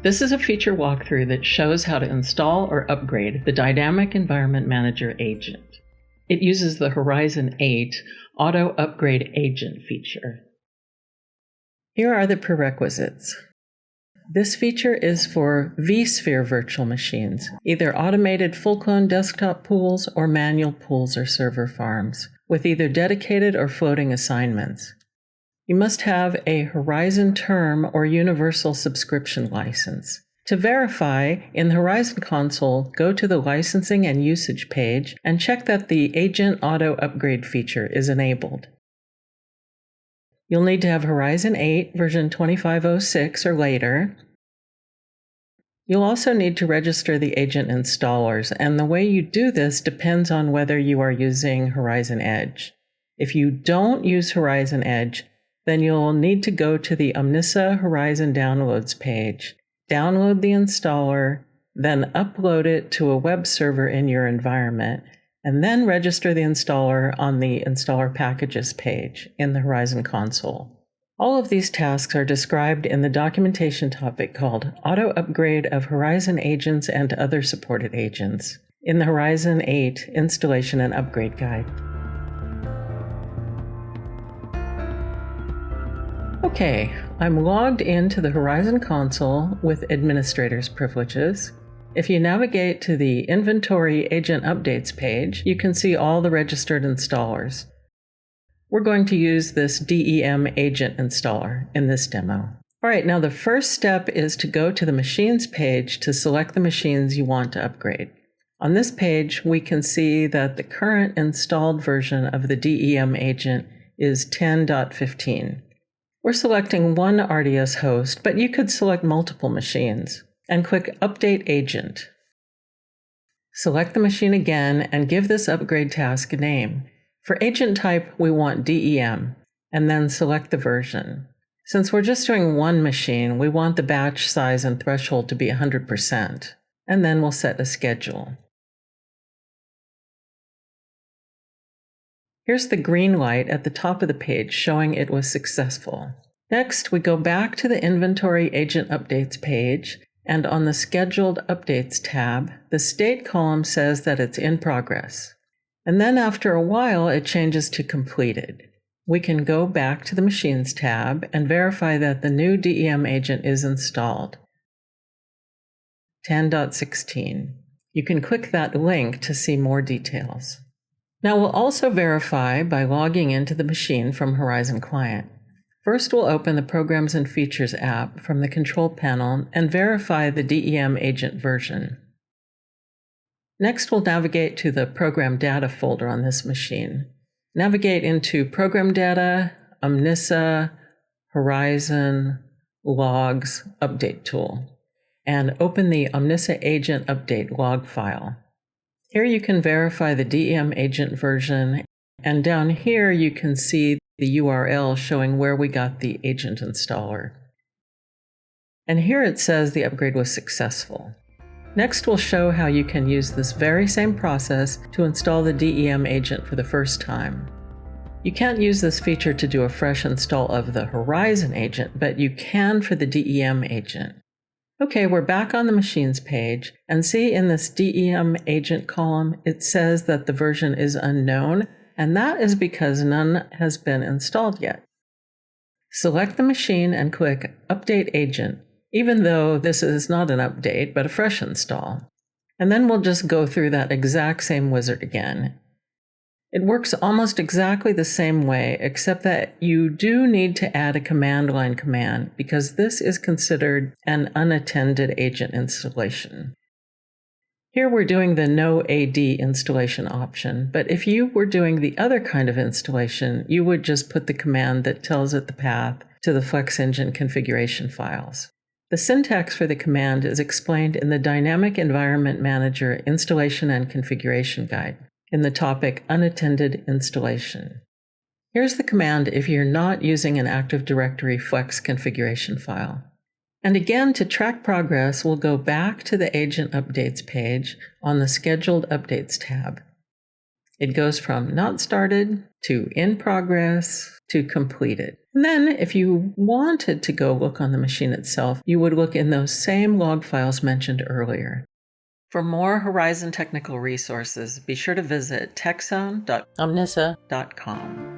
This is a feature walkthrough that shows how to install or upgrade the Dynamic Environment Manager agent. It uses the Horizon 8 Auto Upgrade Agent feature. Here are the prerequisites. This feature is for vSphere virtual machines, either automated full-clone desktop pools or manual pools or server farms, with either dedicated or floating assignments. You must have a Horizon Term or Universal Subscription license. To verify, in the Horizon console, go to the Licensing and Usage page and check that the Agent Auto Upgrade feature is enabled. You'll need to have Horizon 8 version 2506 or later. You'll also need to register the agent installers, and the way you do this depends on whether you are using Horizon Edge. If you don't use Horizon Edge, then you'll need to go to the Omnissa Horizon Downloads page, download the installer, then upload it to a web server in your environment, and then register the installer on the Installer Packages page in the Horizon console. All of these tasks are described in the documentation topic called Auto Upgrade of Horizon Agents and Other Supported Agents in the Horizon 8 Installation and Upgrade Guide. Okay, I'm logged into the Horizon console with administrator's privileges. If you navigate to the Inventory Agent Updates page, you can see all the registered installers. We're going to use this DEM Agent installer in this demo. All right, now the first step is to go to the Machines page to select the machines you want to upgrade. On this page, we can see that the current installed version of the DEM Agent is 10.15. We're selecting one RDS host, but you could select multiple machines, and click Update Agent. Select the machine again and give this upgrade task a name. For agent type, we want DEM, and then select the version. Since we're just doing one machine, we want the batch size and threshold to be 100%, and then we'll set a schedule. Here's the green light at the top of the page showing it was successful. Next, we go back to the Inventory Agent Updates page, and on the Scheduled Updates tab, the state column says that it's in progress. And then after a while, it changes to completed. We can go back to the Machines tab and verify that the new DEM agent is installed. 10.16. You can click that link to see more details. Now we'll also verify by logging into the machine from Horizon Client. First, we'll open the Programs and Features app from the control panel and verify the DEM agent version. Next, we'll navigate to the Program Data folder on this machine. Navigate into Program Data, Omnissa, Horizon, Logs, Update Tool, and open the Omnissa Agent Update log file. Here you can verify the DEM agent version, and down here you can see the URL showing where we got the agent installer. And here it says the upgrade was successful. Next, we'll show how you can use this very same process to install the DEM agent for the first time. You can't use this feature to do a fresh install of the Horizon agent, but you can for the DEM agent. Okay, we're back on the Machines page, and see in this DEM agent column, it says that the version is unknown, and that is because none has been installed yet. Select the machine and click Update Agent, even though this is not an update, but a fresh install. And then we'll just go through that exact same wizard again. It works almost exactly the same way, except that you do need to add a command line command because this is considered an unattended agent installation. Here we're doing the No AD installation option, but if you were doing the other kind of installation, you would just put the command that tells it the path to the Flex Engine configuration files. The syntax for the command is explained in the Dynamic Environment Manager Installation and Configuration Guide in the topic Unattended Installation. Here's the command if you're not using an Active Directory Flex configuration file. And again, to track progress, we'll go back to the Agent Updates page on the Scheduled Updates tab. It goes from not started to in progress to completed. And then if you wanted to go look on the machine itself, you would look in those same log files mentioned earlier. For more Horizon technical resources, be sure to visit techzone.omnissa.com.